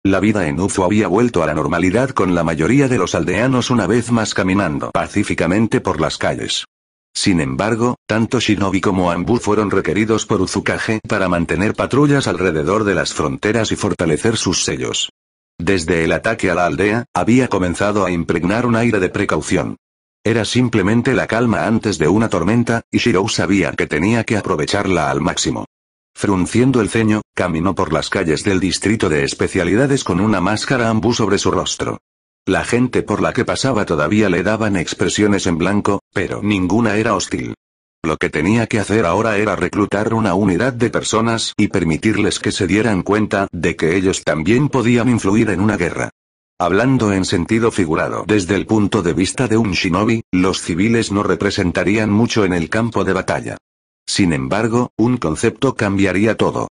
La vida en Uzu había vuelto a la normalidad con la mayoría de los aldeanos una vez más caminando pacíficamente por las calles. Sin embargo, tanto Shinobi como Anbu fueron requeridos por Uzukage para mantener patrullas alrededor de las fronteras y fortalecer sus sellos. Desde el ataque a la aldea, había comenzado a impregnar un aire de precaución. Era simplemente la calma antes de una tormenta, y Shirou sabía que tenía que aprovecharla al máximo. Frunciendo el ceño, caminó por las calles del distrito de especialidades con una máscara Anbu sobre su rostro. La gente por la que pasaba todavía le daban expresiones en blanco, pero ninguna era hostil. Lo que tenía que hacer ahora era reclutar una unidad de personas y permitirles que se dieran cuenta de que ellos también podían influir en una guerra. Hablando en sentido figurado desde el punto de vista de un shinobi, los civiles no representarían mucho en el campo de batalla. Sin embargo, un concepto cambiaría todo.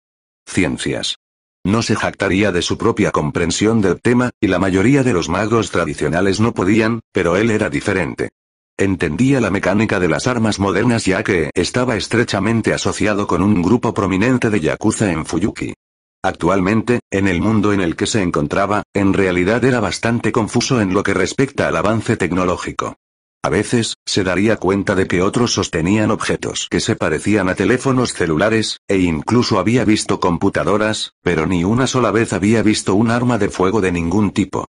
Ciencias. No se jactaría de su propia comprensión del tema, y la mayoría de los magos tradicionales no podían, pero él era diferente. Entendía la mecánica de las armas modernas ya que estaba estrechamente asociado con un grupo prominente de yakuza en Fuyuki. Actualmente, en el mundo en el que se encontraba, en realidad era bastante confuso en lo que respecta al avance tecnológico. A veces, se daría cuenta de que otros sostenían objetos que se parecían a teléfonos celulares, e incluso había visto computadoras, pero ni una sola vez había visto un arma de fuego de ningún tipo.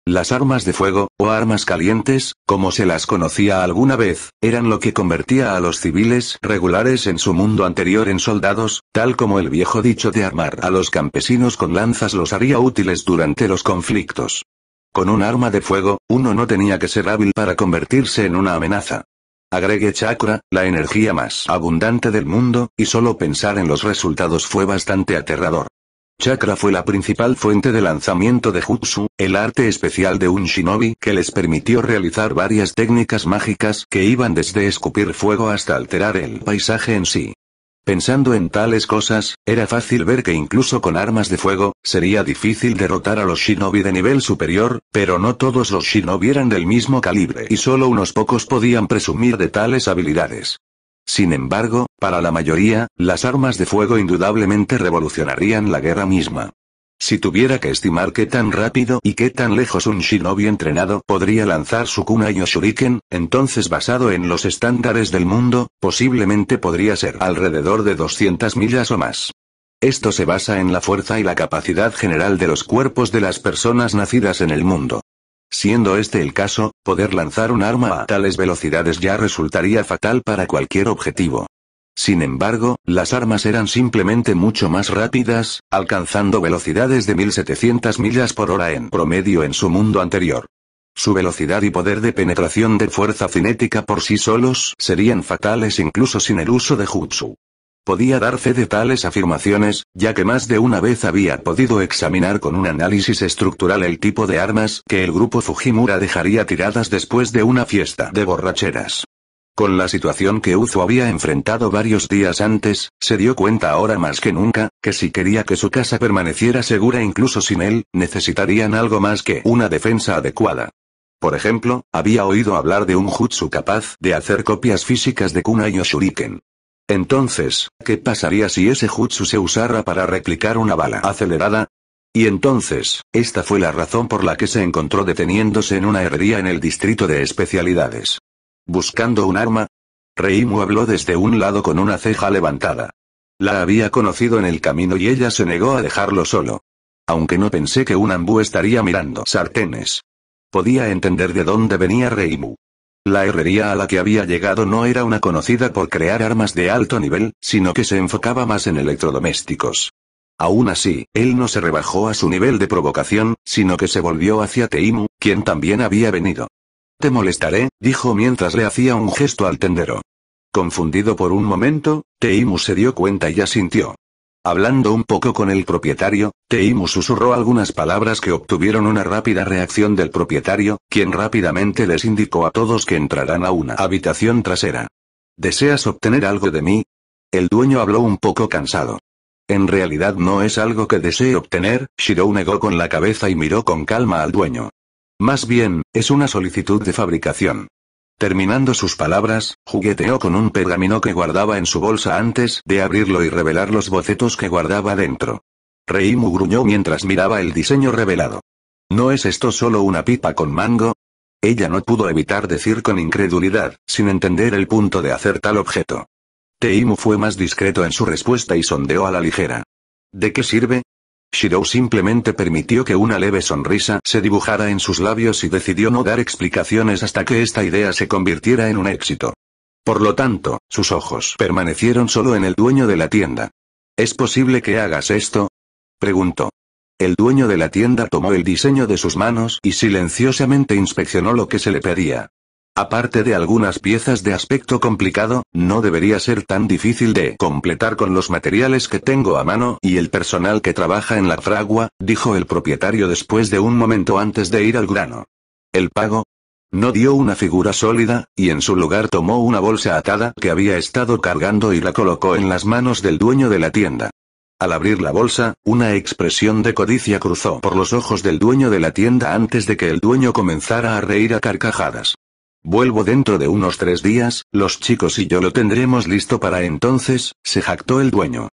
Las armas de fuego, o armas calientes, como se las conocía alguna vez, eran lo que convertía a los civiles regulares en su mundo anterior en soldados, tal como el viejo dicho de armar a los campesinos con lanzas los haría útiles durante los conflictos. Con un arma de fuego, uno no tenía que ser hábil para convertirse en una amenaza. Agregué chakra, la energía más abundante del mundo, y solo pensar en los resultados fue bastante aterrador. Chakra fue la principal fuente de lanzamiento de Jutsu, el arte especial de un shinobi que les permitió realizar varias técnicas mágicas que iban desde escupir fuego hasta alterar el paisaje en sí. Pensando en tales cosas, era fácil ver que incluso con armas de fuego, sería difícil derrotar a los shinobi de nivel superior, pero no todos los shinobi eran del mismo calibre y solo unos pocos podían presumir de tales habilidades. Sin embargo, para la mayoría, las armas de fuego indudablemente revolucionarían la guerra misma. Si tuviera que estimar qué tan rápido y qué tan lejos un shinobi entrenado podría lanzar su kunai o shuriken, entonces basado en los estándares del mundo, posiblemente podría ser alrededor de 200 millas o más. Esto se basa en la fuerza y la capacidad general de los cuerpos de las personas nacidas en el mundo. Siendo este el caso, poder lanzar un arma a tales velocidades ya resultaría fatal para cualquier objetivo. Sin embargo, las armas eran simplemente mucho más rápidas, alcanzando velocidades de 1700 millas por hora en promedio en su mundo anterior. Su velocidad y poder de penetración de fuerza cinética por sí solos serían fatales incluso sin el uso de jutsu. Podía dar fe de tales afirmaciones, ya que más de una vez había podido examinar con un análisis estructural el tipo de armas que el grupo Fujimura dejaría tiradas después de una fiesta de borracheras. Con la situación que Uzu había enfrentado varios días antes, se dio cuenta ahora más que nunca, que si quería que su casa permaneciera segura incluso sin él, necesitarían algo más que una defensa adecuada. Por ejemplo, había oído hablar de un jutsu capaz de hacer copias físicas de kunai o shuriken. Entonces, ¿qué pasaría si ese jutsu se usara para replicar una bala acelerada? Y entonces, esta fue la razón por la que se encontró deteniéndose en una herrería en el distrito de especialidades. ¿Buscando un arma? Reimu habló desde un lado con una ceja levantada. La había conocido en el camino y ella se negó a dejarlo solo. Aunque no pensé que un Anbu estaría mirando sartenes. Podía entender de dónde venía Reimu. La herrería a la que había llegado no era una conocida por crear armas de alto nivel, sino que se enfocaba más en electrodomésticos. Aún así, él no se rebajó a su nivel de provocación, sino que se volvió hacia Teimu, quien también había venido. «Te molestaré», dijo mientras le hacía un gesto al tendero. Confundido por un momento, Teimu se dio cuenta y asintió. Hablando un poco con el propietario, Teimu susurró algunas palabras que obtuvieron una rápida reacción del propietario, quien rápidamente les indicó a todos que entrarán a una habitación trasera. ¿Deseas obtener algo de mí? El dueño habló un poco cansado. En realidad no es algo que desee obtener, Shirou negó con la cabeza y miró con calma al dueño. Más bien, es una solicitud de fabricación. Terminando sus palabras, jugueteó con un pergamino que guardaba en su bolsa antes de abrirlo y revelar los bocetos que guardaba dentro. Reimu gruñó mientras miraba el diseño revelado. ¿No es esto solo una pipa con mango? Ella no pudo evitar decir con incredulidad, sin entender el punto de hacer tal objeto. Teimu fue más discreto en su respuesta y sondeó a la ligera. ¿De qué sirve? Shirou simplemente permitió que una leve sonrisa se dibujara en sus labios y decidió no dar explicaciones hasta que esta idea se convirtiera en un éxito. Por lo tanto, sus ojos permanecieron solo en el dueño de la tienda. ¿Es posible que hagas esto? Preguntó. El dueño de la tienda tomó el diseño de sus manos y silenciosamente inspeccionó lo que se le pedía. Aparte de algunas piezas de aspecto complicado, no debería ser tan difícil de completar con los materiales que tengo a mano y el personal que trabaja en la fragua, dijo el propietario después de un momento antes de ir al grano. ¿El pago? No dio una figura sólida, y en su lugar tomó una bolsa atada que había estado cargando y la colocó en las manos del dueño de la tienda. Al abrir la bolsa, una expresión de codicia cruzó por los ojos del dueño de la tienda antes de que el dueño comenzara a reír a carcajadas. Vuelvo dentro de unos 3 días, los chicos y yo lo tendremos listo para entonces, se jactó el dueño.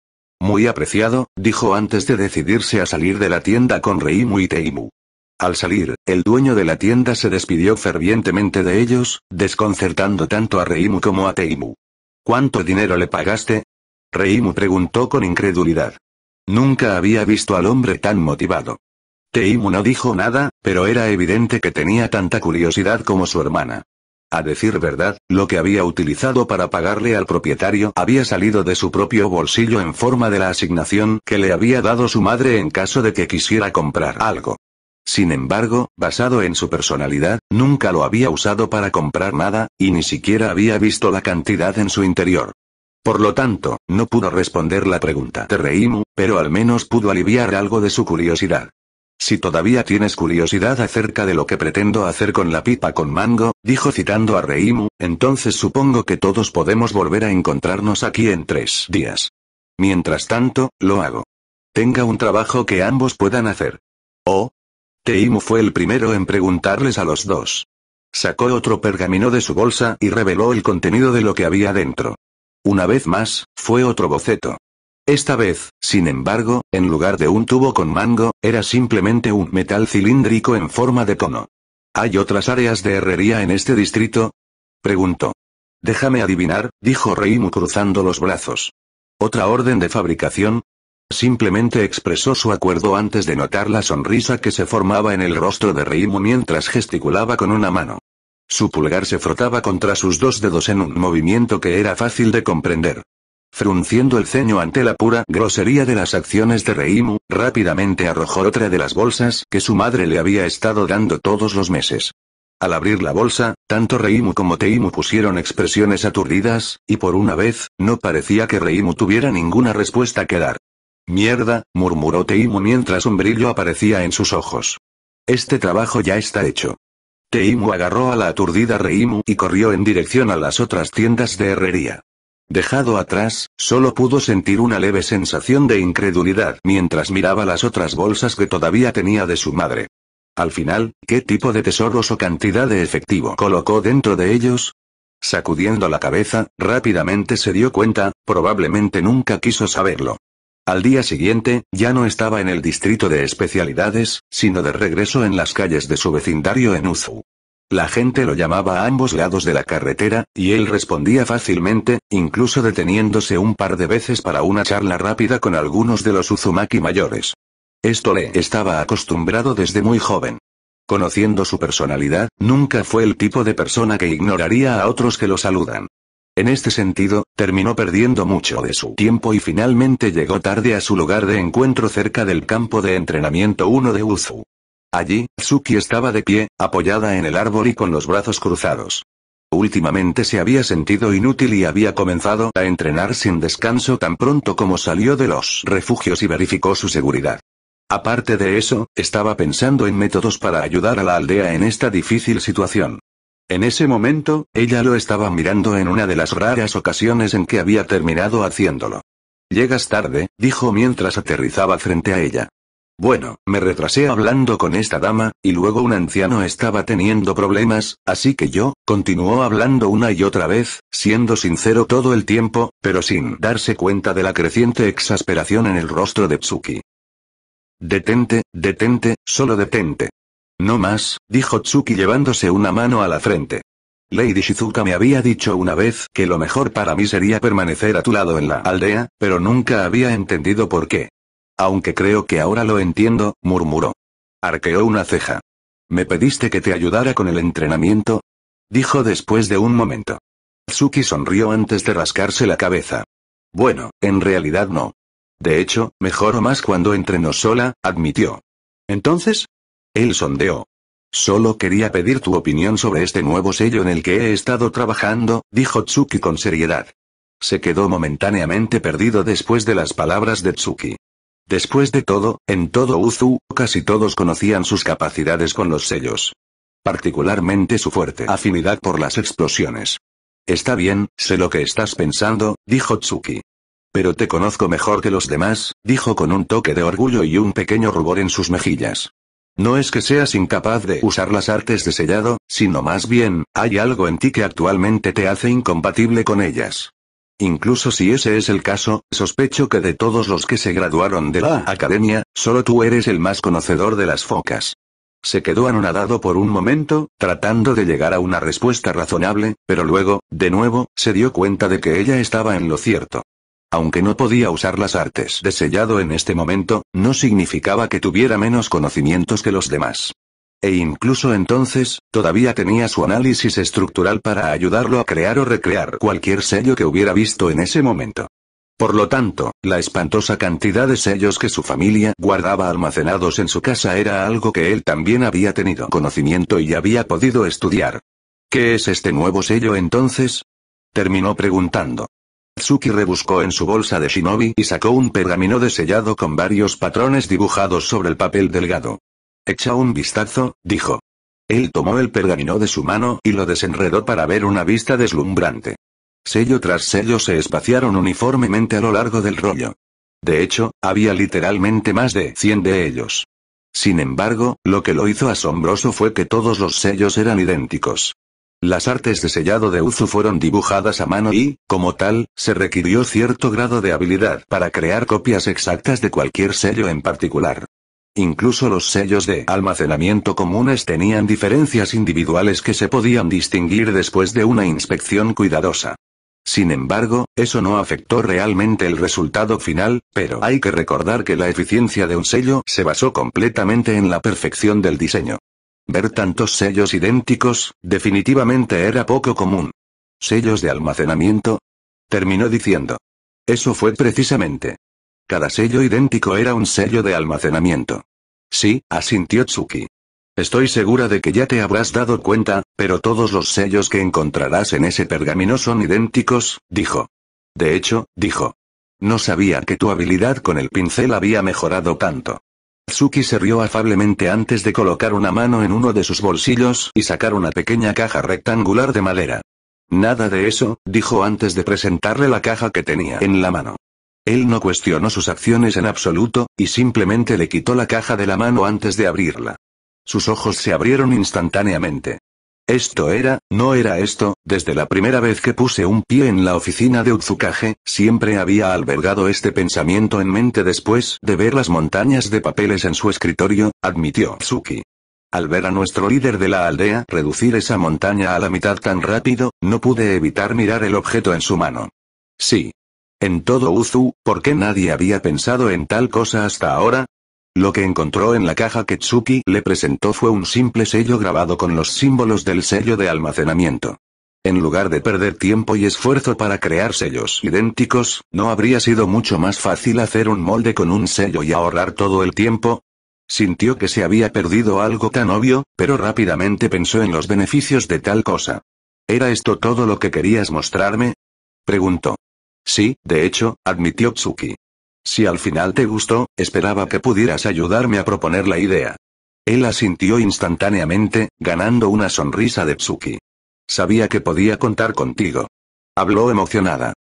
Muy apreciado, dijo antes de decidirse a salir de la tienda con Reimu y Teimu. Al salir, el dueño de la tienda se despidió fervientemente de ellos, desconcertando tanto a Reimu como a Teimu. ¿Cuánto dinero le pagaste? Reimu preguntó con incredulidad. Nunca había visto al hombre tan motivado. Teimu no dijo nada, pero era evidente que tenía tanta curiosidad como su hermana. A decir verdad, lo que había utilizado para pagarle al propietario había salido de su propio bolsillo en forma de la asignación que le había dado su madre en caso de que quisiera comprar algo. Sin embargo, basado en su personalidad, nunca lo había usado para comprar nada, y ni siquiera había visto la cantidad en su interior. Por lo tanto, no pudo responder la pregunta de Reimu, pero al menos pudo aliviar algo de su curiosidad. Si todavía tienes curiosidad acerca de lo que pretendo hacer con la pipa con mango, dijo citando a Reimu, entonces supongo que todos podemos volver a encontrarnos aquí en 3 días. Mientras tanto, lo hago. Tenga un trabajo que ambos puedan hacer. Oh. Teimu fue el primero en preguntarles a los dos. Sacó otro pergamino de su bolsa y reveló el contenido de lo que había dentro. Una vez más, fue otro boceto. Esta vez, sin embargo, en lugar de un tubo con mango, era simplemente un metal cilíndrico en forma de cono. ¿Hay otras áreas de herrería en este distrito? Preguntó. Déjame adivinar, dijo Reimu cruzando los brazos. ¿Otra orden de fabricación? Simplemente expresó su acuerdo antes de notar la sonrisa que se formaba en el rostro de Reimu mientras gesticulaba con una mano. Su pulgar se frotaba contra sus 2 dedos en un movimiento que era fácil de comprender. Frunciendo el ceño ante la pura grosería de las acciones de Reimu, rápidamente arrojó otra de las bolsas que su madre le había estado dando todos los meses. Al abrir la bolsa, tanto Reimu como Teimu pusieron expresiones aturdidas, y por una vez, no parecía que Reimu tuviera ninguna respuesta que dar. Mierda, murmuró Teimu mientras un brillo aparecía en sus ojos. Este trabajo ya está hecho. Teimu agarró a la aturdida Reimu y corrió en dirección a las otras tiendas de herrería. Dejado atrás, solo pudo sentir una leve sensación de incredulidad mientras miraba las otras bolsas que todavía tenía de su madre. Al final, ¿qué tipo de tesoros o cantidad de efectivo colocó dentro de ellos? Sacudiendo la cabeza, rápidamente se dio cuenta, probablemente nunca quiso saberlo. Al día siguiente, ya no estaba en el distrito de especialidades, sino de regreso en las calles de su vecindario en Uzu. La gente lo llamaba a ambos lados de la carretera, y él respondía fácilmente, incluso deteniéndose un par de veces para una charla rápida con algunos de los Uzumaki mayores. Esto le estaba acostumbrado desde muy joven. Conociendo su personalidad, nunca fue el tipo de persona que ignoraría a otros que lo saludan. En este sentido, terminó perdiendo mucho de su tiempo y finalmente llegó tarde a su lugar de encuentro cerca del campo de entrenamiento 1 de Uzu. Allí, Suki estaba de pie, apoyada en el árbol y con los brazos cruzados. Últimamente se había sentido inútil y había comenzado a entrenar sin descanso tan pronto como salió de los refugios y verificó su seguridad. Aparte de eso, estaba pensando en métodos para ayudar a la aldea en esta difícil situación. En ese momento, ella lo estaba mirando en una de las raras ocasiones en que había terminado haciéndolo. «Llegas tarde», dijo mientras aterrizaba frente a ella. Bueno, me retrasé hablando con esta dama, y luego un anciano estaba teniendo problemas, así que yo, continuó hablando una y otra vez, siendo sincero todo el tiempo, pero sin darse cuenta de la creciente exasperación en el rostro de Tsuki. Detente, detente, solo detente. No más, dijo Tsuki llevándose una mano a la frente. Lady Shizuka me había dicho una vez que lo mejor para mí sería permanecer a tu lado en la aldea, pero nunca había entendido por qué. Aunque creo que ahora lo entiendo, murmuró. Arqueó una ceja. ¿Me pediste que te ayudara con el entrenamiento? Dijo después de un momento. Tsuki sonrió antes de rascarse la cabeza. Bueno, en realidad no. De hecho, mejoro más cuando entreno sola, admitió. ¿Entonces? Él sondeó. Solo quería pedir tu opinión sobre este nuevo sello en el que he estado trabajando, dijo Tsuki con seriedad. Se quedó momentáneamente perdido después de las palabras de Tsuki. Después de todo, en todo Uzu, casi todos conocían sus capacidades con los sellos. Particularmente su fuerte afinidad por las explosiones. Está bien, sé lo que estás pensando, dijo Tsuki. Pero te conozco mejor que los demás, dijo con un toque de orgullo y un pequeño rubor en sus mejillas. No es que seas incapaz de usar las artes de sellado, sino más bien, hay algo en ti que actualmente te hace incompatible con ellas. Incluso si ese es el caso, sospecho que de todos los que se graduaron de la academia, solo tú eres el más conocedor de las focas. Se quedó anonadado por un momento, tratando de llegar a una respuesta razonable, pero luego, de nuevo, se dio cuenta de que ella estaba en lo cierto. Aunque no podía usar las artes de sellado en este momento, no significaba que tuviera menos conocimientos que los demás. E incluso entonces, todavía tenía su análisis estructural para ayudarlo a crear o recrear cualquier sello que hubiera visto en ese momento. Por lo tanto, la espantosa cantidad de sellos que su familia guardaba almacenados en su casa era algo que él también había tenido conocimiento y había podido estudiar. ¿Qué es este nuevo sello entonces? Terminó preguntando. Tsuki rebuscó en su bolsa de shinobi y sacó un pergamino de sellado con varios patrones dibujados sobre el papel delgado. Echa un vistazo, dijo. Él tomó el pergamino de su mano y lo desenredó para ver una vista deslumbrante. Sello tras sello se espaciaron uniformemente a lo largo del rollo. De hecho, había literalmente más de 100 de ellos. Sin embargo, lo que lo hizo asombroso fue que todos los sellos eran idénticos. Las artes de sellado de Uzu fueron dibujadas a mano y, como tal, se requirió cierto grado de habilidad para crear copias exactas de cualquier sello en particular. Incluso los sellos de almacenamiento comunes tenían diferencias individuales que se podían distinguir después de una inspección cuidadosa. Sin embargo, eso no afectó realmente el resultado final, pero hay que recordar que la eficiencia de un sello se basó completamente en la perfección del diseño. Ver tantos sellos idénticos, definitivamente era poco común. ¿Sellos de almacenamiento? Terminó diciendo. Eso fue precisamente. Cada sello idéntico era un sello de almacenamiento. Sí, asintió Tsuki. Estoy segura de que ya te habrás dado cuenta, pero todos los sellos que encontrarás en ese pergamino son idénticos, dijo. De hecho, dijo. No sabía que tu habilidad con el pincel había mejorado tanto. Tsuki se rió afablemente antes de colocar una mano en uno de sus bolsillos y sacar una pequeña caja rectangular de madera. Nada de eso, dijo antes de presentarle la caja que tenía en la mano. Él no cuestionó sus acciones en absoluto, y simplemente le quitó la caja de la mano antes de abrirla. Sus ojos se abrieron instantáneamente. No era esto, desde la primera vez que puse un pie en la oficina de Utsukage, siempre había albergado este pensamiento en mente después de ver las montañas de papeles en su escritorio, admitió Tsuki. Al ver a nuestro líder de la aldea reducir esa montaña a la mitad tan rápido, no pude evitar mirar el objeto en su mano. Sí. En todo Uzu, ¿por qué nadie había pensado en tal cosa hasta ahora? Lo que encontró en la caja que Tsuki le presentó fue un simple sello grabado con los símbolos del sello de almacenamiento. En lugar de perder tiempo y esfuerzo para crear sellos idénticos, ¿no habría sido mucho más fácil hacer un molde con un sello y ahorrar todo el tiempo? Sintió que se había perdido algo tan obvio, pero rápidamente pensó en los beneficios de tal cosa. ¿Era esto todo lo que querías mostrarme? Preguntó. Sí, de hecho, admitió Tsuki. Si al final te gustó, esperaba que pudieras ayudarme a proponer la idea. Él asintió instantáneamente, ganando una sonrisa de Tsuki. Sabía que podía contar contigo. Habló emocionada.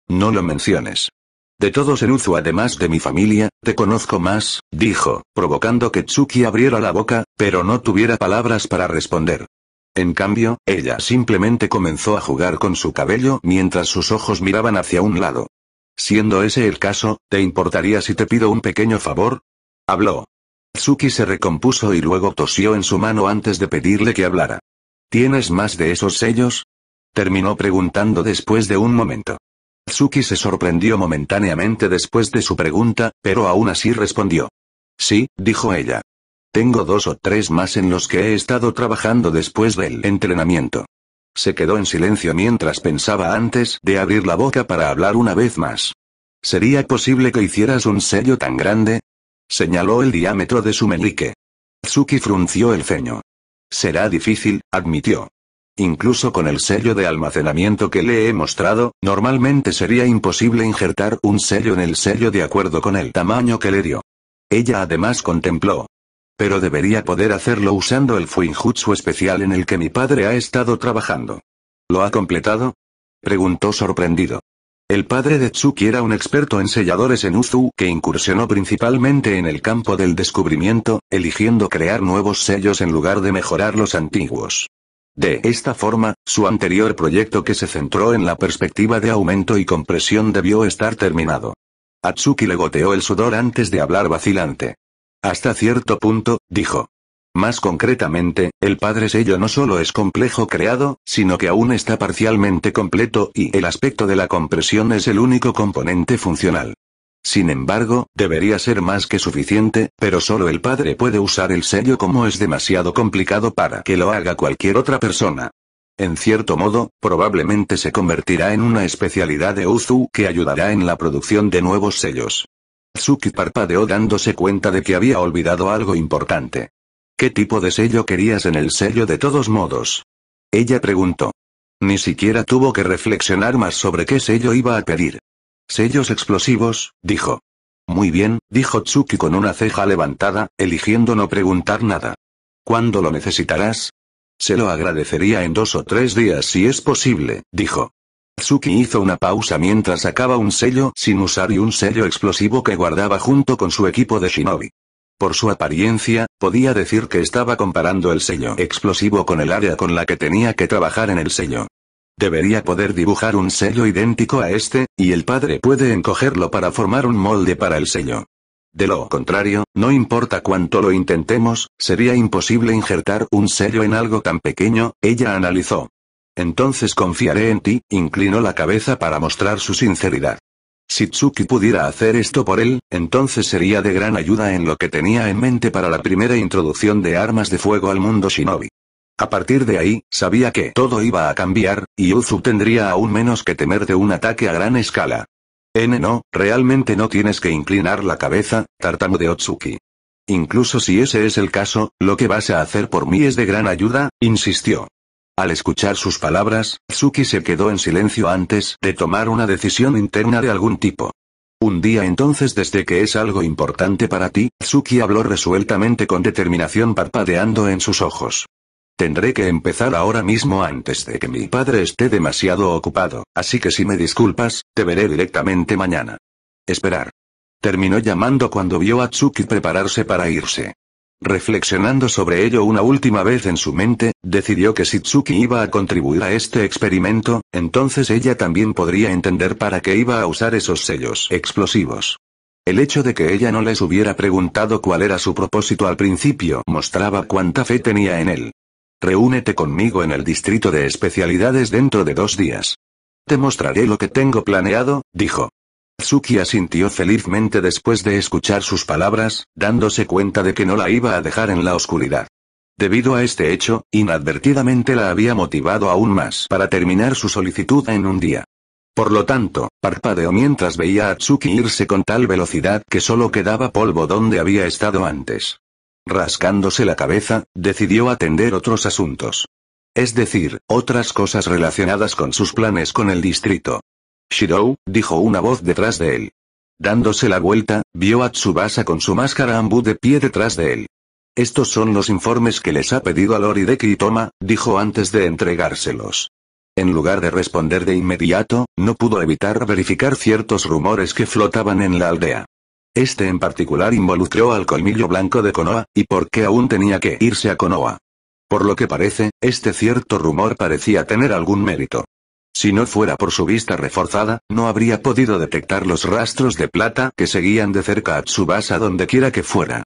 No lo menciones. De todos en Uzu además de mi familia, te conozco más, dijo, provocando que Tsuki abriera la boca, pero no tuviera palabras para responder. En cambio, ella simplemente comenzó a jugar con su cabello mientras sus ojos miraban hacia un lado. Siendo ese el caso, ¿te importaría si te pido un pequeño favor? Habló. Tsuki se recompuso y luego tosió en su mano antes de pedirle que hablara. ¿Tienes más de esos sellos? Terminó preguntando después de un momento. Tsuki se sorprendió momentáneamente después de su pregunta, pero aún así respondió. Sí, dijo ella. Tengo 2 o 3 más en los que he estado trabajando después del entrenamiento. Se quedó en silencio mientras pensaba antes de abrir la boca para hablar una vez más. ¿Sería posible que hicieras un sello tan grande? Señaló el diámetro de su meñique. Tsuki frunció el ceño. Será difícil, admitió. Incluso con el sello de almacenamiento que le he mostrado, normalmente sería imposible injertar un sello en el sello de acuerdo con el tamaño que le dio. Ella además contempló. Pero debería poder hacerlo usando el Fuinjutsu especial en el que mi padre ha estado trabajando. ¿Lo ha completado? Preguntó sorprendido. El padre de Tsuki era un experto en selladores en Uzu que incursionó principalmente en el campo del descubrimiento, eligiendo crear nuevos sellos en lugar de mejorar los antiguos. De esta forma, su anterior proyecto que se centró en la perspectiva de aumento y compresión debió estar terminado. A Tsuki le goteó el sudor antes de hablar vacilante. Hasta cierto punto, dijo. Más concretamente, el padre sello no solo es complejo creado, sino que aún está parcialmente completo y el aspecto de la compresión es el único componente funcional. Sin embargo, debería ser más que suficiente, pero solo el padre puede usar el sello como es demasiado complicado para que lo haga cualquier otra persona. En cierto modo, probablemente se convertirá en una especialidad de Uzu que ayudará en la producción de nuevos sellos. Tsuki parpadeó dándose cuenta de que había olvidado algo importante. ¿Qué tipo de sello querías en el sello de todos modos? Ella preguntó. Ni siquiera tuvo que reflexionar más sobre qué sello iba a pedir. Sellos explosivos, dijo. Muy bien, dijo Tsuki con una ceja levantada, eligiendo no preguntar nada. ¿Cuándo lo necesitarás? Se lo agradecería en 2 o 3 días si es posible, dijo. Tsuki hizo una pausa mientras sacaba un sello sin usar y un sello explosivo que guardaba junto con su equipo de shinobi. Por su apariencia, podía decir que estaba comparando el sello explosivo con el área con la que tenía que trabajar en el sello. Debería poder dibujar un sello idéntico a este, y el padre puede encogerlo para formar un molde para el sello. De lo contrario, no importa cuánto lo intentemos, sería imposible injertar un sello en algo tan pequeño, ella analizó. Entonces confiaré en ti, inclinó la cabeza para mostrar su sinceridad. Si Tsuki pudiera hacer esto por él, entonces sería de gran ayuda en lo que tenía en mente para la primera introducción de armas de fuego al mundo shinobi. A partir de ahí, sabía que todo iba a cambiar, y Uzu tendría aún menos que temer de un ataque a gran escala. No, realmente no tienes que inclinar la cabeza, tartamudeó Tsuki. Incluso si ese es el caso, lo que vas a hacer por mí es de gran ayuda, insistió. Al escuchar sus palabras, Tsuki se quedó en silencio antes de tomar una decisión interna de algún tipo. Un día entonces desde que es algo importante para ti, Tsuki habló resueltamente con determinación parpadeando en sus ojos. Tendré que empezar ahora mismo antes de que mi padre esté demasiado ocupado, así que si me disculpas, te veré directamente mañana. Esperar. Terminó llamando cuando vio a Tsuki prepararse para irse. Reflexionando sobre ello una última vez en su mente, decidió que si Tsuki iba a contribuir a este experimento, entonces ella también podría entender para qué iba a usar esos sellos explosivos. El hecho de que ella no les hubiera preguntado cuál era su propósito al principio mostraba cuánta fe tenía en él. Reúnete conmigo en el distrito de especialidades dentro de 2 días. Te mostraré lo que tengo planeado, dijo. Tsuki asintió felizmente después de escuchar sus palabras, dándose cuenta de que no la iba a dejar en la oscuridad. Debido a este hecho, inadvertidamente la había motivado aún más para terminar su solicitud en un día. Por lo tanto, parpadeó mientras veía a Tsuki irse con tal velocidad que solo quedaba polvo donde había estado antes. Rascándose la cabeza, decidió atender otros asuntos. Es decir, otras cosas relacionadas con sus planes con el distrito. Shirou, dijo una voz detrás de él. Dándose la vuelta, vio a Tsubasa con su máscara Ambu de pie detrás de él. Estos son los informes que les ha pedido a Lord Hideki y toma, dijo antes de entregárselos. En lugar de responder de inmediato, no pudo evitar verificar ciertos rumores que flotaban en la aldea. Este en particular involucró al colmillo blanco de Konoha, y por qué aún tenía que irse a Konoha. Por lo que parece, este cierto rumor parecía tener algún mérito. Si no fuera por su vista reforzada, no habría podido detectar los rastros de plata que seguían de cerca a Tsubasa donde quiera que fuera.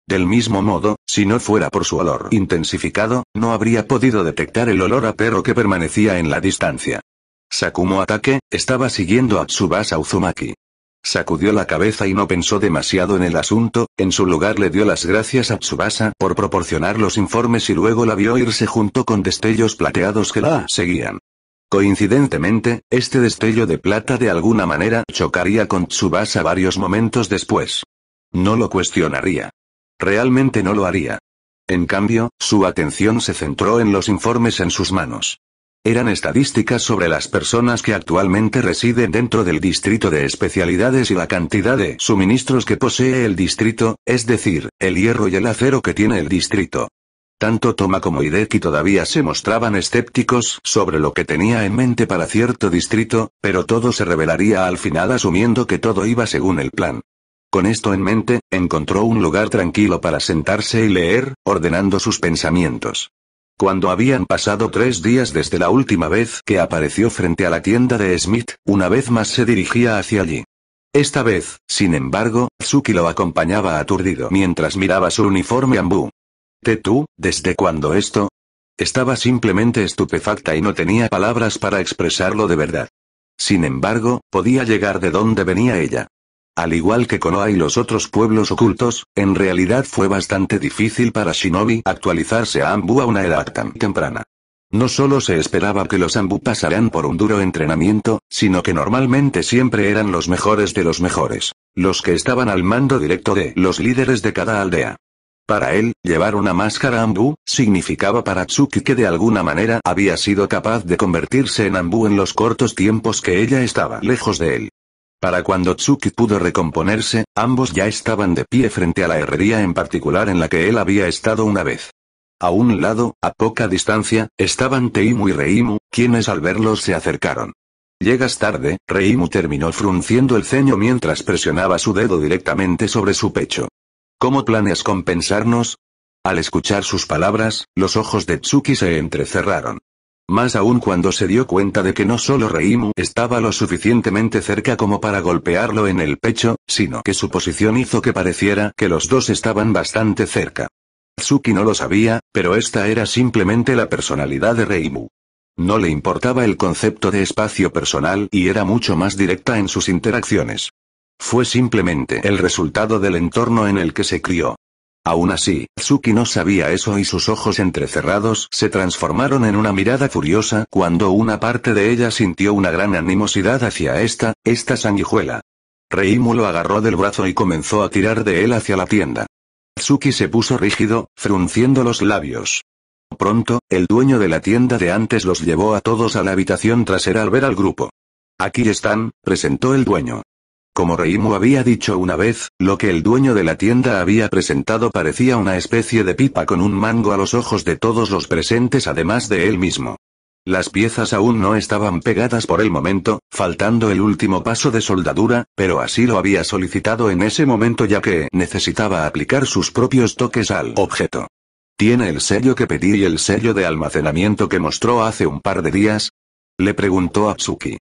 Del mismo modo, si no fuera por su olor intensificado, no habría podido detectar el olor a perro que permanecía en la distancia. Sakumo Atake estaba siguiendo a Tsubasa Uzumaki. Sacudió la cabeza y no pensó demasiado en el asunto, en su lugar le dio las gracias a Tsubasa por proporcionar los informes y luego la vio irse junto con destellos plateados que la seguían. Coincidentemente, este destello de plata de alguna manera chocaría con Tsubasa varios momentos después. No lo cuestionaría. Realmente no lo haría. En cambio, su atención se centró en los informes en sus manos. Eran estadísticas sobre las personas que actualmente residen dentro del distrito de especialidades y la cantidad de suministros que posee el distrito, es decir, el hierro y el acero que tiene el distrito. Tanto Toma como Hideki todavía se mostraban escépticos sobre lo que tenía en mente para cierto distrito, pero todo se revelaría al final asumiendo que todo iba según el plan. Con esto en mente, encontró un lugar tranquilo para sentarse y leer, ordenando sus pensamientos. Cuando habían pasado 3 días desde la última vez que apareció frente a la tienda de Smith, una vez más se dirigía hacia allí. Esta vez, sin embargo, Tsuki lo acompañaba aturdido mientras miraba su uniforme Anbu. ¿Tú, desde cuándo esto? Estaba simplemente estupefacta y no tenía palabras para expresarlo de verdad. Sin embargo, podía llegar de dónde venía ella. Al igual que Konoha y los otros pueblos ocultos, en realidad fue bastante difícil para Shinobi actualizarse a Anbu a una edad tan temprana. No solo se esperaba que los Anbu pasaran por un duro entrenamiento, sino que normalmente siempre eran los mejores de los mejores, los que estaban al mando directo de los líderes de cada aldea. Para él, llevar una máscara Anbu significaba para Tsuki que de alguna manera había sido capaz de convertirse en Anbu en los cortos tiempos que ella estaba lejos de él. Para cuando Tsuki pudo recomponerse, ambos ya estaban de pie frente a la herrería en particular en la que él había estado una vez. A un lado, a poca distancia, estaban Teimu y Reimu, quienes al verlos se acercaron. «Llegas tarde», Reimu terminó frunciendo el ceño mientras presionaba su dedo directamente sobre su pecho. «¿Cómo planeas compensarnos?» Al escuchar sus palabras, los ojos de Tsuki se entrecerraron. Más aún cuando se dio cuenta de que no solo Reimu estaba lo suficientemente cerca como para golpearlo en el pecho, sino que su posición hizo que pareciera que los dos estaban bastante cerca. Tsuki no lo sabía, pero esta era simplemente la personalidad de Reimu. No le importaba el concepto de espacio personal y era mucho más directa en sus interacciones. Fue simplemente el resultado del entorno en el que se crió. Aún así, Tsuki no sabía eso y sus ojos entrecerrados se transformaron en una mirada furiosa cuando una parte de ella sintió una gran animosidad hacia esta sanguijuela. Reimu lo agarró del brazo y comenzó a tirar de él hacia la tienda. Tsuki se puso rígido, frunciendo los labios. Pronto, el dueño de la tienda de antes los llevó a todos a la habitación trasera al ver al grupo. «Aquí están», presentó el dueño. Como Reimu había dicho una vez, lo que el dueño de la tienda había presentado parecía una especie de pipa con un mango a los ojos de todos los presentes además de él mismo. Las piezas aún no estaban pegadas por el momento, faltando el último paso de soldadura, pero así lo había solicitado en ese momento ya que necesitaba aplicar sus propios toques al objeto. ¿Tiene el sello que pedí y el sello de almacenamiento que mostró hace un par de días?, le preguntó a Tsuki.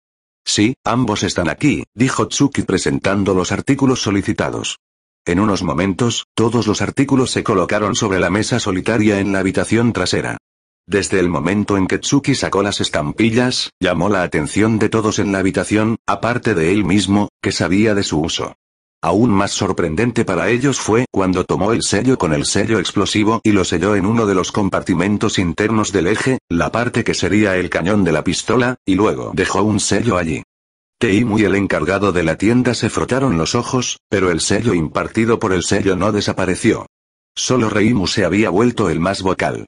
«Sí, ambos están aquí», dijo Tsuki presentando los artículos solicitados. En unos momentos, todos los artículos se colocaron sobre la mesa solitaria en la habitación trasera. Desde el momento en que Tsuki sacó las estampillas, llamó la atención de todos en la habitación, aparte de él mismo, que sabía de su uso. Aún más sorprendente para ellos fue cuando tomó el sello con el sello explosivo y lo selló en uno de los compartimentos internos del eje, la parte que sería el cañón de la pistola, y luego dejó un sello allí. Teimu y el encargado de la tienda se frotaron los ojos, pero el sello impartido por el sello no desapareció. Solo Reimu se había vuelto el más vocal.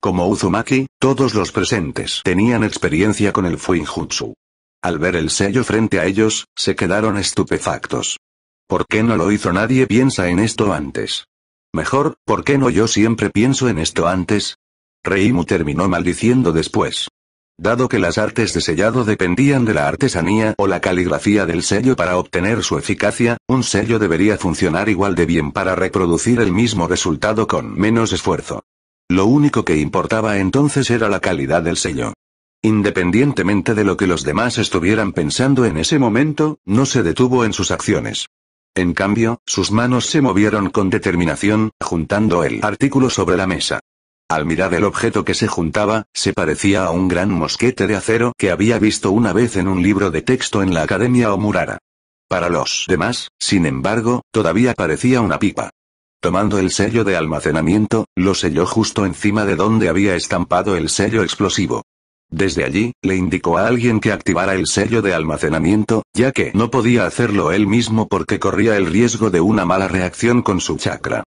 Como Uzumaki, todos los presentes tenían experiencia con el Fuinjutsu. Al ver el sello frente a ellos, se quedaron estupefactos. ¿Por qué no lo hizo nadie? Piensa en esto antes. Mejor, ¿por qué no yo siempre pienso en esto antes? Reimu terminó maldiciendo después. Dado que las artes de sellado dependían de la artesanía o la caligrafía del sello para obtener su eficacia, un sello debería funcionar igual de bien para reproducir el mismo resultado con menos esfuerzo. Lo único que importaba entonces era la calidad del sello. Independientemente de lo que los demás estuvieran pensando en ese momento, no se detuvo en sus acciones. En cambio, sus manos se movieron con determinación, juntando el artículo sobre la mesa. Al mirar el objeto que se juntaba, se parecía a un gran mosquete de acero que había visto una vez en un libro de texto en la Academia Omurara. Para los demás, sin embargo, todavía parecía una pipa. Tomando el sello de almacenamiento, lo selló justo encima de donde había estampado el sello explosivo. Desde allí, le indicó a alguien que activara el sello de almacenamiento, ya que no podía hacerlo él mismo porque corría el riesgo de una mala reacción con su chakra.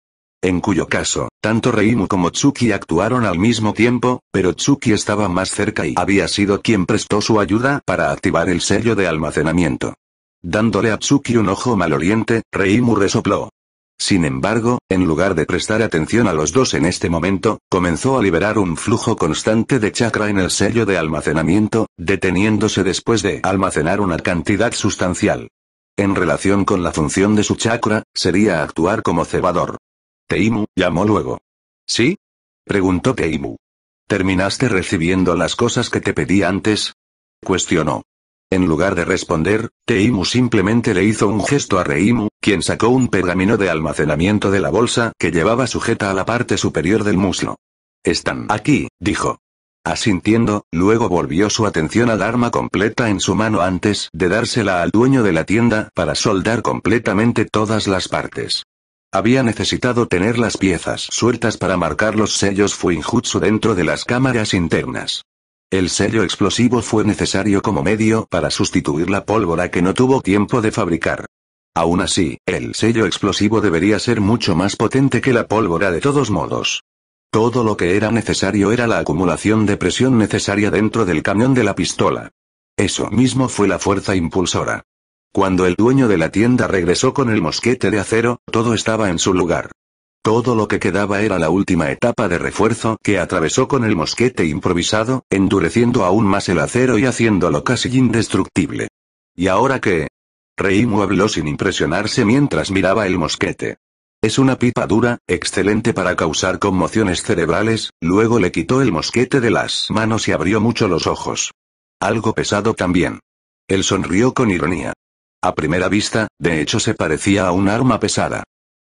En cuyo caso, tanto Reimu como Tsuki actuaron al mismo tiempo, pero Tsuki estaba más cerca y había sido quien prestó su ayuda para activar el sello de almacenamiento. Dándole a Tsuki un ojo maloliente, Reimu resopló. Sin embargo, en lugar de prestar atención a los dos en este momento, comenzó a liberar un flujo constante de chakra en el sello de almacenamiento, deteniéndose después de almacenar una cantidad sustancial. En relación con la función de su chakra, sería actuar como cebador. Teimu, llamó luego. ¿Sí? Preguntó Teimu. ¿Terminaste recibiendo las cosas que te pedí antes? Cuestionó. En lugar de responder, Teimu simplemente le hizo un gesto a Reimu, quien sacó un pergamino de almacenamiento de la bolsa que llevaba sujeta a la parte superior del muslo. Están aquí, dijo. Asintiendo, luego volvió su atención al arma completa en su mano antes de dársela al dueño de la tienda para soldar completamente todas las partes. Había necesitado tener las piezas sueltas para marcar los sellos Fuinjutsu dentro de las cámaras internas. El sello explosivo fue necesario como medio para sustituir la pólvora que no tuvo tiempo de fabricar. Aún así, el sello explosivo debería ser mucho más potente que la pólvora de todos modos. Todo lo que era necesario era la acumulación de presión necesaria dentro del cañón de la pistola. Eso mismo fue la fuerza impulsora. Cuando el dueño de la tienda regresó con el mosquete de acero, todo estaba en su lugar. Todo lo que quedaba era la última etapa de refuerzo que atravesó con el mosquete improvisado, endureciendo aún más el acero y haciéndolo casi indestructible. ¿Y ahora qué? Reimu habló sin impresionarse mientras miraba el mosquete. Es una pipa dura, excelente para causar conmociones cerebrales. Luego le quitó el mosquete de las manos y abrió mucho los ojos. Algo pesado también. Él sonrió con ironía. A primera vista, de hecho se parecía a un arma pesada.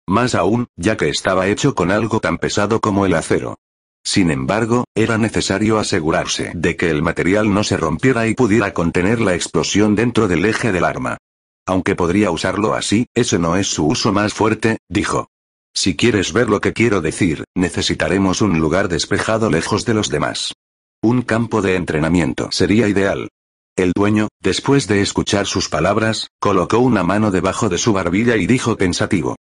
Más aún, ya que estaba hecho con algo tan pesado como el acero. Sin embargo, era necesario asegurarse de que el material no se rompiera y pudiera contener la explosión dentro del eje del arma. Aunque podría usarlo así, ese no es su uso más fuerte, dijo. Si quieres ver lo que quiero decir, necesitaremos un lugar despejado lejos de los demás. Un campo de entrenamiento sería ideal. El dueño, después de escuchar sus palabras, colocó una mano debajo de su barbilla y dijo pensativo.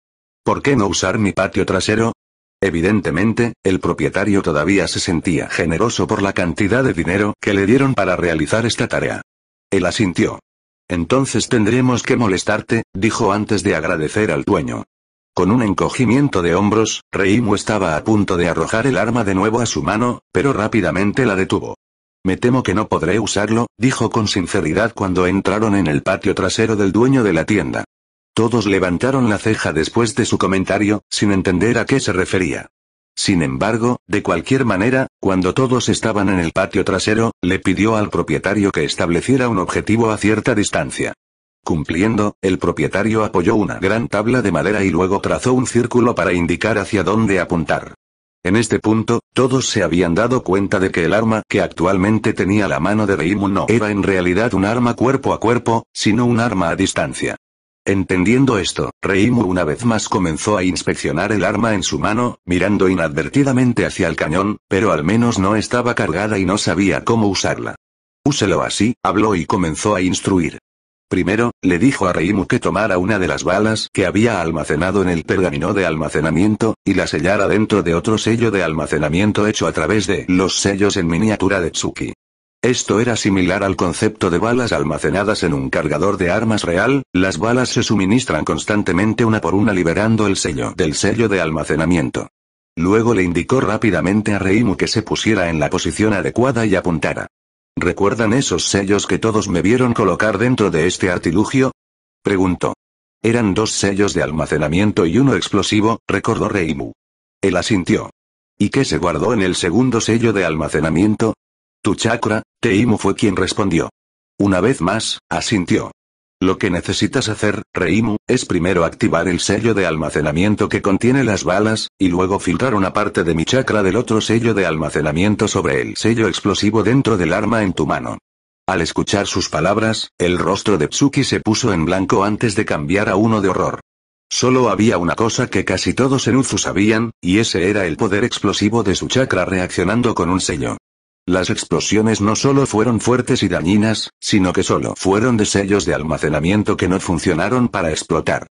¿Por qué no usar mi patio trasero? Evidentemente, el propietario todavía se sentía generoso por la cantidad de dinero que le dieron para realizar esta tarea. Él asintió. Entonces tendremos que molestarte, dijo antes de agradecer al dueño. Con un encogimiento de hombros, Reimu estaba a punto de arrojar el arma de nuevo a su mano, pero rápidamente la detuvo. Me temo que no podré usarlo, dijo con sinceridad cuando entraron en el patio trasero del dueño de la tienda. Todos levantaron la ceja después de su comentario, sin entender a qué se refería. Sin embargo, de cualquier manera, cuando todos estaban en el patio trasero, le pidió al propietario que estableciera un objetivo a cierta distancia. Cumpliendo, el propietario apoyó una gran tabla de madera y luego trazó un círculo para indicar hacia dónde apuntar. En este punto, todos se habían dado cuenta de que el arma que actualmente tenía la mano de Reimu no era en realidad un arma cuerpo a cuerpo, sino un arma a distancia. Entendiendo esto, Reimu una vez más comenzó a inspeccionar el arma en su mano, mirando inadvertidamente hacia el cañón, pero al menos no estaba cargada y no sabía cómo usarla. Úselo así, habló y comenzó a instruir. Primero, le dijo a Reimu que tomara una de las balas que había almacenado en el pergamino de almacenamiento, y la sellara dentro de otro sello de almacenamiento hecho a través de los sellos en miniatura de Tsuki. Esto era similar al concepto de balas almacenadas en un cargador de armas real. Las balas se suministran constantemente una por una liberando el sello del sello de almacenamiento. Luego le indicó rápidamente a Reimu que se pusiera en la posición adecuada y apuntara. ¿Recuerdan esos sellos que todos me vieron colocar dentro de este artilugio? Preguntó. Eran 2 sellos de almacenamiento y uno explosivo, recordó Reimu. Él asintió. ¿Y qué se guardó en el segundo sello de almacenamiento? Tu chakra, Teimu fue quien respondió. Una vez más, asintió. Lo que necesitas hacer, Reimu, es primero activar el sello de almacenamiento que contiene las balas, y luego filtrar una parte de mi chakra del otro sello de almacenamiento sobre el sello explosivo dentro del arma en tu mano. Al escuchar sus palabras, el rostro de Tsuki se puso en blanco antes de cambiar a uno de horror. Solo había una cosa que casi todos en Uzu sabían, y ese era el poder explosivo de su chakra reaccionando con un sello. Las explosiones no solo fueron fuertes y dañinas, sino que solo fueron de sellos de almacenamiento que no funcionaron para explotar.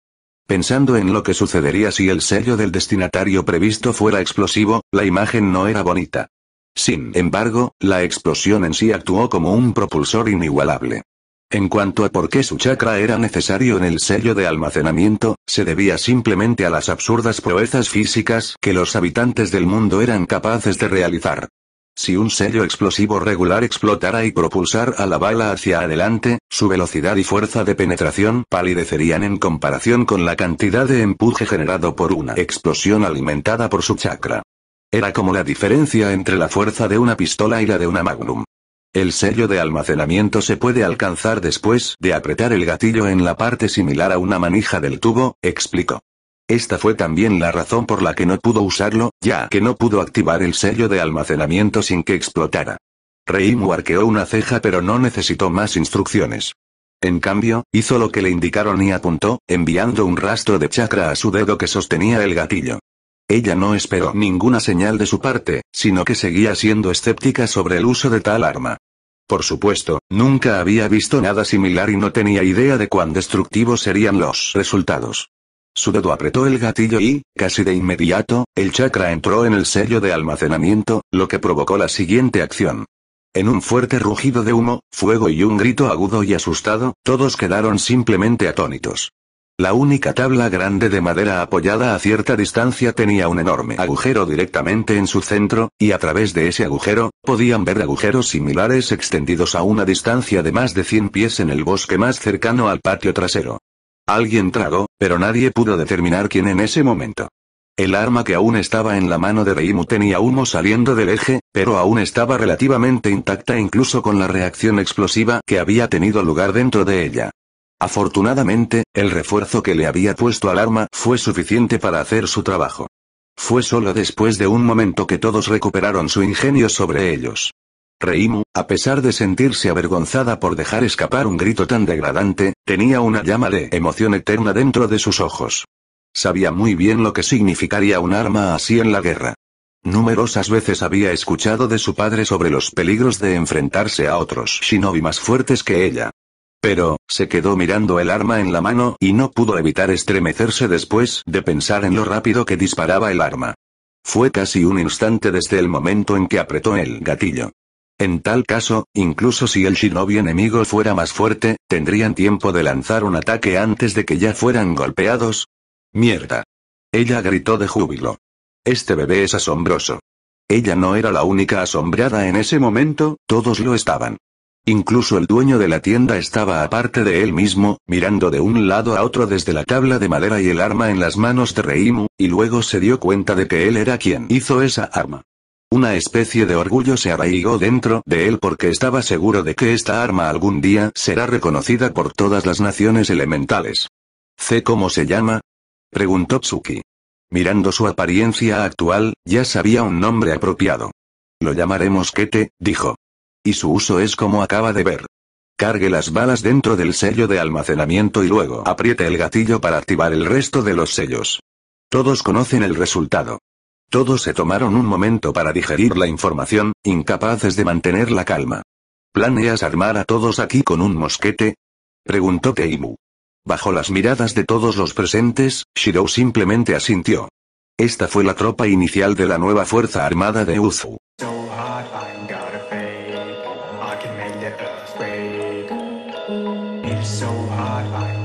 Pensando en lo que sucedería si el sello del destinatario previsto fuera explosivo, la imagen no era bonita. Sin embargo, la explosión en sí actuó como un propulsor inigualable. En cuanto a por qué su chakra era necesario en el sello de almacenamiento, se debía simplemente a las absurdas proezas físicas que los habitantes del mundo eran capaces de realizar. Si un sello explosivo regular explotara y propulsara a la bala hacia adelante, su velocidad y fuerza de penetración palidecerían en comparación con la cantidad de empuje generado por una explosión alimentada por su chakra. Era como la diferencia entre la fuerza de una pistola y la de una Magnum. El sello de almacenamiento se puede alcanzar después de apretar el gatillo en la parte similar a una manija del tubo, explicó. Esta fue también la razón por la que no pudo usarlo, ya que no pudo activar el sello de almacenamiento sin que explotara. Reimu arqueó una ceja pero no necesitó más instrucciones. En cambio, hizo lo que le indicaron y apuntó, enviando un rastro de chakra a su dedo que sostenía el gatillo. Ella no esperó ninguna señal de su parte, sino que seguía siendo escéptica sobre el uso de tal arma. Por supuesto, nunca había visto nada similar y no tenía idea de cuán destructivos serían los resultados. Su dedo apretó el gatillo y, casi de inmediato, el chakra entró en el sello de almacenamiento, lo que provocó la siguiente acción. En un fuerte rugido de humo, fuego y un grito agudo y asustado, todos quedaron simplemente atónitos. La única tabla grande de madera apoyada a cierta distancia tenía un enorme agujero directamente en su centro, y a través de ese agujero, podían ver agujeros similares extendidos a una distancia de más de 100 pies en el bosque más cercano al patio trasero. Alguien tragó, pero nadie pudo determinar quién en ese momento. El arma que aún estaba en la mano de Reimu tenía humo saliendo del eje, pero aún estaba relativamente intacta incluso con la reacción explosiva que había tenido lugar dentro de ella. Afortunadamente, el refuerzo que le había puesto al arma fue suficiente para hacer su trabajo. Fue solo después de un momento que todos recuperaron su ingenio sobre ellos. Reimu, a pesar de sentirse avergonzada por dejar escapar un grito tan degradante, tenía una llama de emoción eterna dentro de sus ojos. Sabía muy bien lo que significaría un arma así en la guerra. Numerosas veces había escuchado de su padre sobre los peligros de enfrentarse a otros shinobi más fuertes que ella. Pero, se quedó mirando el arma en la mano y no pudo evitar estremecerse después de pensar en lo rápido que disparaba el arma. Fue casi un instante desde el momento en que apretó el gatillo. En tal caso, incluso si el shinobi enemigo fuera más fuerte, ¿tendrían tiempo de lanzar un ataque antes de que ya fueran golpeados? ¡Mierda! Ella gritó de júbilo. Este bebé es asombroso. Ella no era la única asombrada en ese momento, todos lo estaban. Incluso el dueño de la tienda estaba aparte de él mismo, mirando de un lado a otro desde la tabla de madera y el arma en las manos de Reimu, y luego se dio cuenta de que él era quien hizo esa arma. Una especie de orgullo se arraigó dentro de él porque estaba seguro de que esta arma algún día será reconocida por todas las naciones elementales. ¿Cómo se llama?, preguntó Tsuki. Mirando su apariencia actual, ya sabía un nombre apropiado. Lo llamaremos Kete, dijo. Y su uso es como acaba de ver. Cargue las balas dentro del sello de almacenamiento y luego apriete el gatillo para activar el resto de los sellos. Todos conocen el resultado. Todos se tomaron un momento para digerir la información, incapaces de mantener la calma. ¿Planeas armar a todos aquí con un mosquete?, preguntó Teimu. Bajo las miradas de todos los presentes, Shirou simplemente asintió. Esta fue la tropa inicial de la nueva Fuerza Armada de Uzu. So hard,